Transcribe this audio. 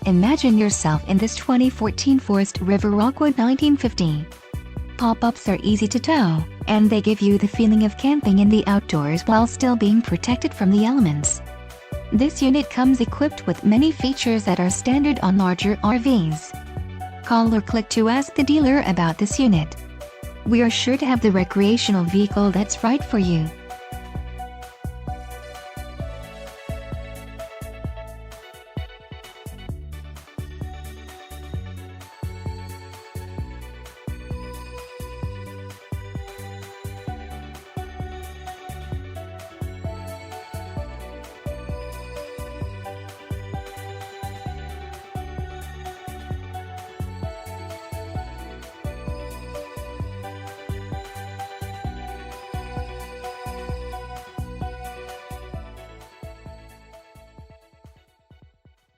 Imagine yourself in this 2014 Forest River Rockwood 1950. Pop-ups are easy to tow, and they give you the feeling of camping in the outdoors while still being protected from the elements. This unit comes equipped with many features that are standard on larger RVs. Call or click to ask the dealer about this unit. We are sure to have the recreational vehicle that's right for you.